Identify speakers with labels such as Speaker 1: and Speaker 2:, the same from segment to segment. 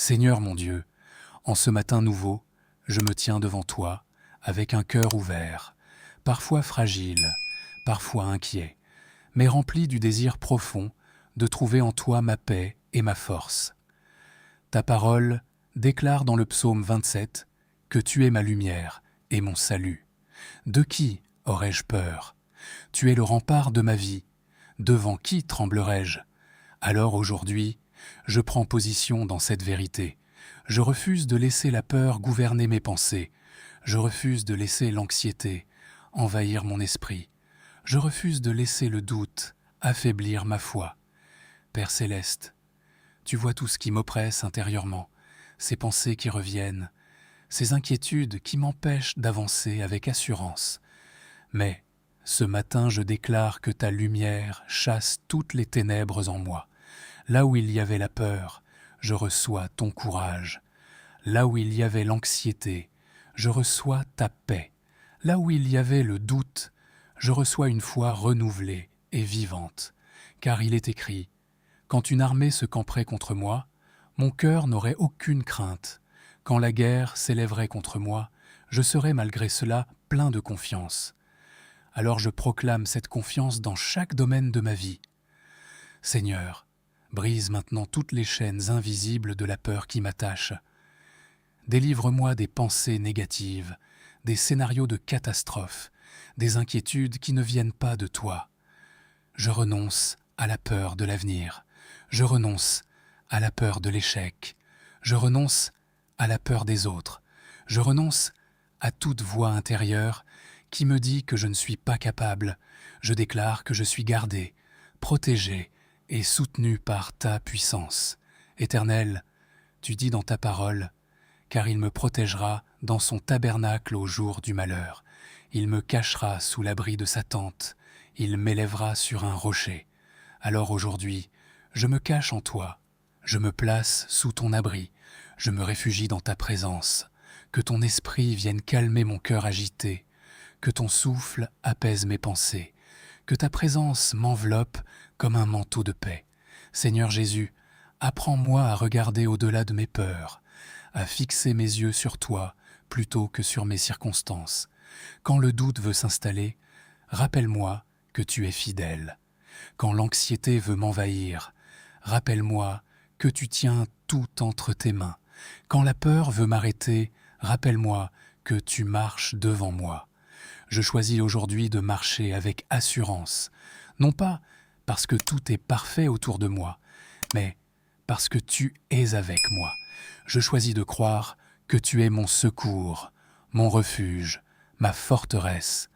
Speaker 1: Seigneur mon Dieu, en ce matin nouveau, je me tiens devant toi avec un cœur ouvert, parfois fragile, parfois inquiet, mais rempli du désir profond de trouver en toi ma paix et ma force. Ta parole déclare dans le psaume 27 que tu es ma lumière et mon salut. De qui aurais-je peur? Tu es le rempart de ma vie. Devant qui tremblerais-je? Alors aujourd'hui, je prends position dans cette vérité. Je refuse de laisser la peur gouverner mes pensées. Je refuse de laisser l'anxiété envahir mon esprit. Je refuse de laisser le doute affaiblir ma foi. Père céleste, tu vois tout ce qui m'oppresse intérieurement, ces pensées qui reviennent, ces inquiétudes qui m'empêchent d'avancer avec assurance. Mais ce matin, je déclare que ta lumière chasse toutes les ténèbres en moi. Là où il y avait la peur, je reçois ton courage. Là où il y avait l'anxiété, je reçois ta paix. Là où il y avait le doute, je reçois une foi renouvelée et vivante. Car il est écrit, quand une armée se camperait contre moi, mon cœur n'aurait aucune crainte. Quand la guerre s'élèverait contre moi, je serais malgré cela plein de confiance. Alors je proclame cette confiance dans chaque domaine de ma vie. Seigneur, brise maintenant toutes les chaînes invisibles de la peur qui m'attache. Délivre-moi des pensées négatives, des scénarios de catastrophe, des inquiétudes qui ne viennent pas de toi. Je renonce à la peur de l'avenir. Je renonce à la peur de l'échec. Je renonce à la peur des autres. Je renonce à toute voix intérieure qui me dit que je ne suis pas capable. Je déclare que je suis gardé, protégé et soutenu par ta puissance. Éternel, tu dis dans ta parole, car il me protégera dans son tabernacle au jour du malheur. Il me cachera sous l'abri de sa tente. Il m'élèvera sur un rocher. Alors aujourd'hui, je me cache en toi. Je me place sous ton abri. Je me réfugie dans ta présence. Que ton esprit vienne calmer mon cœur agité. Que ton souffle apaise mes pensées. Que ta présence m'enveloppe comme un manteau de paix. Seigneur Jésus, apprends-moi à regarder au-delà de mes peurs, à fixer mes yeux sur toi plutôt que sur mes circonstances. Quand le doute veut s'installer, rappelle-moi que tu es fidèle. Quand l'anxiété veut m'envahir, rappelle-moi que tu tiens tout entre tes mains. Quand la peur veut m'arrêter, rappelle-moi que tu marches devant moi. Je choisis aujourd'hui de marcher avec assurance, non pas parce que tout est parfait autour de moi, mais parce que tu es avec moi. Je choisis de croire que tu es mon secours, mon refuge, ma forteresse.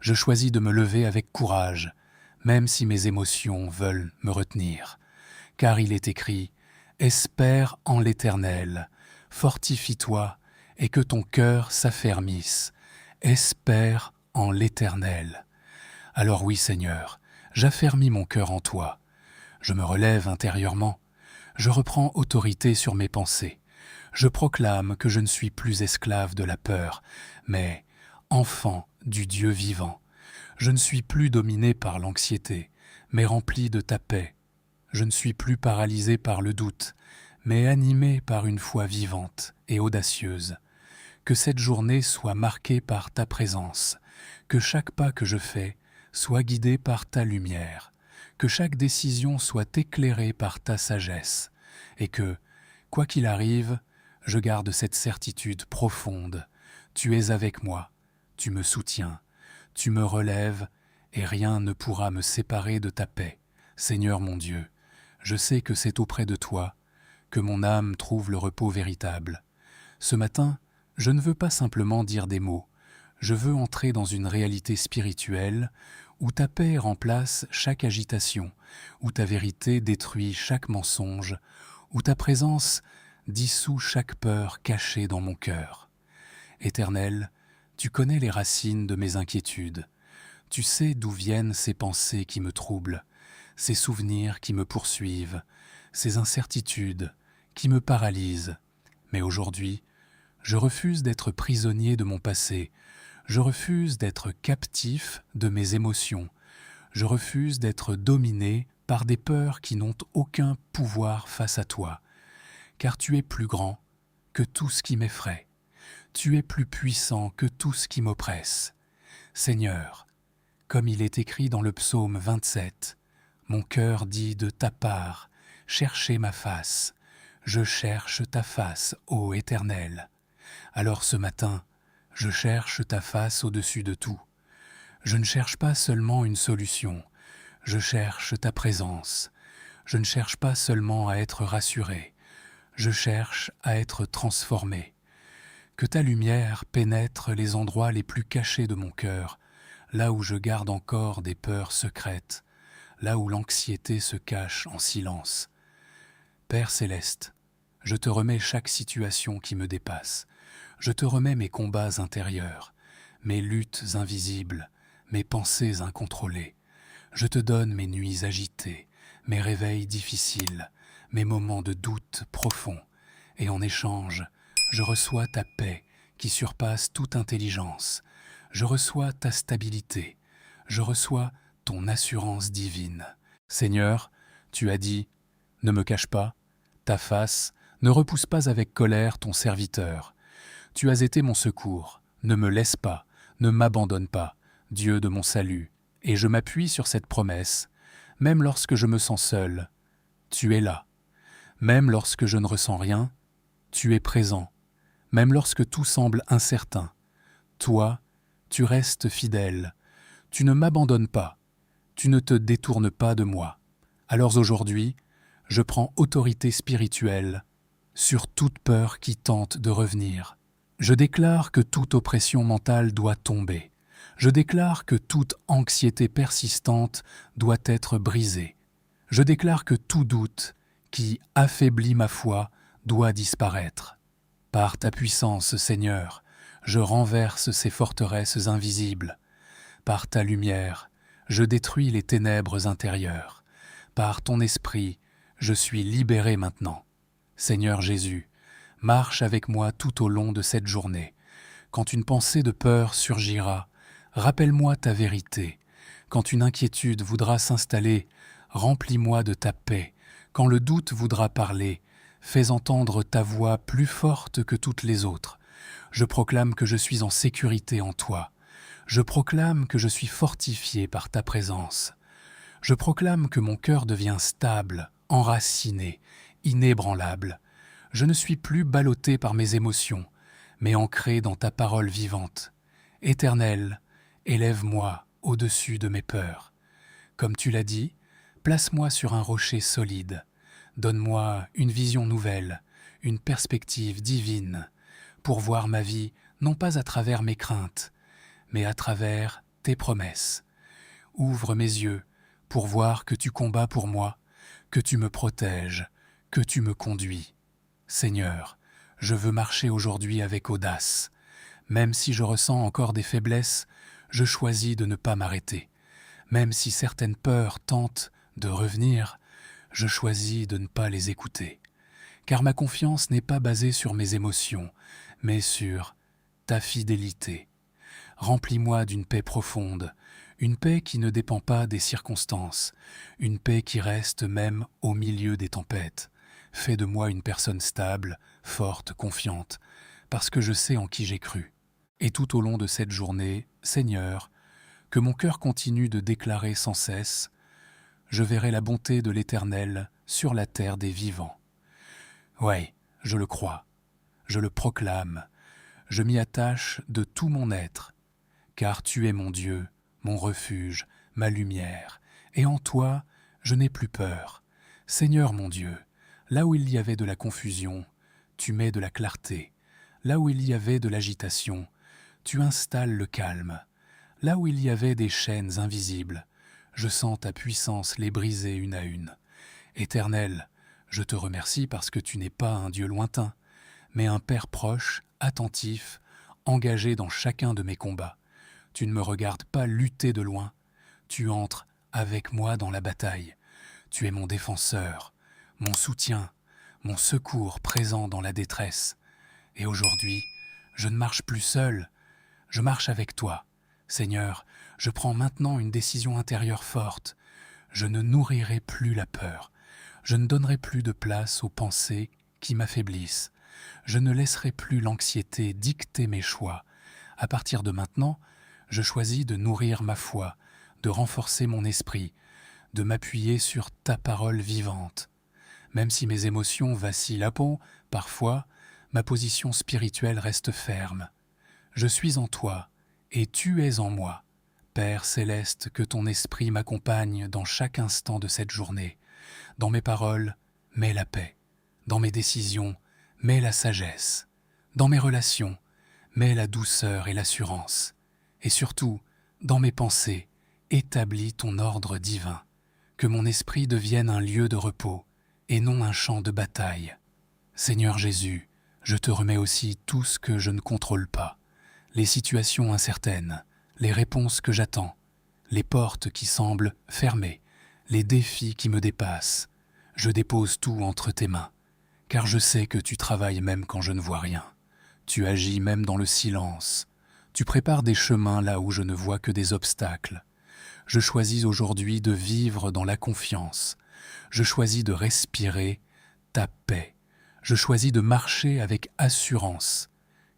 Speaker 1: Je choisis de me lever avec courage, même si mes émotions veulent me retenir. Car il est écrit, « Espère en l'Éternel, fortifie-toi et que ton cœur s'affermisse. Espère en l'Éternel. » Alors oui, Seigneur, j'affermis mon cœur en toi. Je me relève intérieurement. Je reprends autorité sur mes pensées. Je proclame que je ne suis plus esclave de la peur, mais enfant du Dieu vivant. Je ne suis plus dominé par l'anxiété, mais rempli de ta paix. Je ne suis plus paralysé par le doute, mais animé par une foi vivante et audacieuse. Que cette journée soit marquée par ta présence, que chaque pas que je fais soit guidé par ta lumière, que chaque décision soit éclairée par ta sagesse, et que, quoi qu'il arrive, je garde cette certitude profonde. Tu es avec moi, tu me soutiens, tu me relèves, et rien ne pourra me séparer de ta paix. Seigneur mon Dieu, je sais que c'est auprès de toi que mon âme trouve le repos véritable. Ce matin, je ne veux pas simplement dire des mots, je veux entrer dans une réalité spirituelle où ta paix remplace chaque agitation, où ta vérité détruit chaque mensonge, où ta présence dissout chaque peur cachée dans mon cœur. Éternel, tu connais les racines de mes inquiétudes. Tu sais d'où viennent ces pensées qui me troublent, ces souvenirs qui me poursuivent, ces incertitudes qui me paralysent. Mais aujourd'hui, je refuse d'être prisonnier de mon passé. Je refuse d'être captif de mes émotions. Je refuse d'être dominé par des peurs qui n'ont aucun pouvoir face à toi. car tu es plus grand que tout ce qui m'effraie. Tu es plus puissant que tout ce qui m'oppresse. Seigneur, comme il est écrit dans le psaume 27, mon cœur dit de ta part, cherchez ma face. Je cherche ta face, ô Éternel. Alors ce matin, je cherche ta face au-dessus de tout. Je ne cherche pas seulement une solution, je cherche ta présence. Je ne cherche pas seulement à être rassuré, je cherche à être transformé. Que ta lumière pénètre les endroits les plus cachés de mon cœur, là où je garde encore des peurs secrètes, là où l'anxiété se cache en silence. Père céleste, je te remets chaque situation qui me dépasse. Je te remets mes combats intérieurs, mes luttes invisibles, mes pensées incontrôlées. Je te donne mes nuits agitées, mes réveils difficiles, mes moments de doute profond. Et en échange, je reçois ta paix qui surpasse toute intelligence. Je reçois ta stabilité. Je reçois ton assurance divine. Seigneur, tu as dit, ne me cache pas ta face, ne repousse pas avec colère ton serviteur. Tu as été mon secours, ne me laisse pas, ne m'abandonne pas, Dieu de mon salut, et je m'appuie sur cette promesse, même lorsque je me sens seul, tu es là. Même lorsque je ne ressens rien, tu es présent. Même lorsque tout semble incertain, toi, tu restes fidèle. Tu ne m'abandonnes pas, tu ne te détournes pas de moi. Alors aujourd'hui, je prends autorité spirituelle sur toute peur qui tente de revenir. Je déclare que toute oppression mentale doit tomber. Je déclare que toute anxiété persistante doit être brisée. Je déclare que tout doute qui affaiblit ma foi doit disparaître. Par ta puissance, Seigneur, je renverse ces forteresses invisibles. Par ta lumière, je détruis les ténèbres intérieures. Par ton esprit, je suis libéré maintenant. Seigneur Jésus, marche avec moi tout au long de cette journée. Quand une pensée de peur surgira, rappelle-moi ta vérité. Quand une inquiétude voudra s'installer, remplis-moi de ta paix. Quand le doute voudra parler, fais entendre ta voix plus forte que toutes les autres. Je proclame que je suis en sécurité en toi. Je proclame que je suis fortifié par ta présence. Je proclame que mon cœur devient stable, enraciné, inébranlable. Je ne suis plus ballotté par mes émotions, mais ancré dans ta parole vivante. Éternel, élève-moi au-dessus de mes peurs. Comme tu l'as dit, place-moi sur un rocher solide. Donne-moi une vision nouvelle, une perspective divine, pour voir ma vie non pas à travers mes craintes, mais à travers tes promesses. Ouvre mes yeux pour voir que tu combats pour moi, que tu me protèges, que tu me conduis. Seigneur, je veux marcher aujourd'hui avec audace. Même si je ressens encore des faiblesses, je choisis de ne pas m'arrêter. Même si certaines peurs tentent de revenir, je choisis de ne pas les écouter. Car ma confiance n'est pas basée sur mes émotions, mais sur ta fidélité. Remplis-moi d'une paix profonde, une paix qui ne dépend pas des circonstances, une paix qui reste même au milieu des tempêtes. Fais de moi une personne stable, forte, confiante, parce que je sais en qui j'ai cru. Et tout au long de cette journée, Seigneur, que mon cœur continue de déclarer sans cesse, je verrai la bonté de l'Éternel sur la terre des vivants. Ouais, je le crois, je le proclame, je m'y attache de tout mon être, car tu es mon Dieu, mon refuge, ma lumière, et en toi, je n'ai plus peur. Seigneur mon Dieu, là où il y avait de la confusion, tu mets de la clarté. Là où il y avait de l'agitation, tu installes le calme. Là où il y avait des chaînes invisibles, je sens ta puissance les briser une à une. Éternel, je te remercie parce que tu n'es pas un Dieu lointain, mais un Père proche, attentif, engagé dans chacun de mes combats. Tu ne me regardes pas lutter de loin, tu entres avec moi dans la bataille. Tu es mon défenseur, mon soutien, mon secours présent dans la détresse. Et aujourd'hui, je ne marche plus seul, je marche avec toi. Seigneur, je prends maintenant une décision intérieure forte. Je ne nourrirai plus la peur. Je ne donnerai plus de place aux pensées qui m'affaiblissent. Je ne laisserai plus l'anxiété dicter mes choix. À partir de maintenant, je choisis de nourrir ma foi, de renforcer mon esprit, de m'appuyer sur ta parole vivante. Même si mes émotions vacillent à pont, parfois, ma position spirituelle reste ferme. Je suis en toi, et tu es en moi. Père céleste, que ton esprit m'accompagne dans chaque instant de cette journée. Dans mes paroles, mets la paix. Dans mes décisions, mets la sagesse. Dans mes relations, mets la douceur et l'assurance. Et surtout, dans mes pensées, établis ton ordre divin. Que mon esprit devienne un lieu de repos et non un champ de bataille. Seigneur Jésus, je te remets aussi tout ce que je ne contrôle pas, les situations incertaines, les réponses que j'attends, les portes qui semblent fermées, les défis qui me dépassent. Je dépose tout entre tes mains, car je sais que tu travailles même quand je ne vois rien. Tu agis même dans le silence. Tu prépares des chemins là où je ne vois que des obstacles. Je choisis aujourd'hui de vivre dans la confiance. Je choisis de respirer ta paix. Je choisis de marcher avec assurance,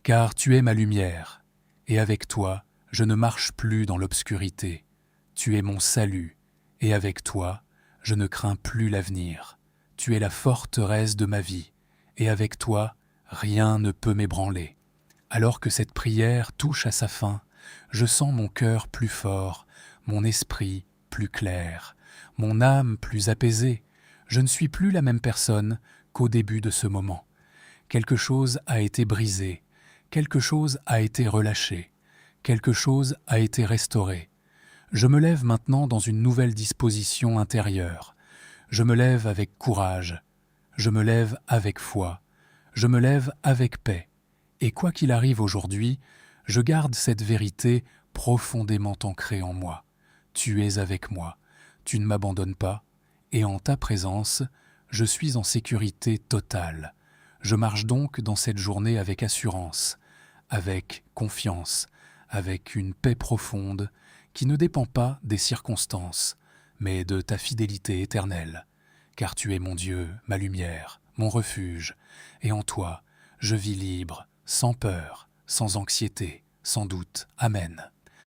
Speaker 1: car tu es ma lumière, et avec toi, je ne marche plus dans l'obscurité. Tu es mon salut, et avec toi, je ne crains plus l'avenir. Tu es la forteresse de ma vie, et avec toi, rien ne peut m'ébranler. Alors que cette prière touche à sa fin, je sens mon cœur plus fort, mon esprit plus clair, mon âme plus apaisée. Je ne suis plus la même personne qu'au début de ce moment. Quelque chose a été brisé, quelque chose a été relâché, quelque chose a été restauré. Je me lève maintenant dans une nouvelle disposition intérieure. Je me lève avec courage, je me lève avec foi, je me lève avec paix. Et quoi qu'il arrive aujourd'hui, je garde cette vérité profondément ancrée en moi. Tu es avec moi, tu ne m'abandonnes pas, et en ta présence, je suis en sécurité totale. Je marche donc dans cette journée avec assurance, avec confiance, avec une paix profonde qui ne dépend pas des circonstances, mais de ta fidélité éternelle. Car tu es mon Dieu, ma lumière, mon refuge, et en toi, je vis libre, sans peur, sans anxiété, sans doute. Amen.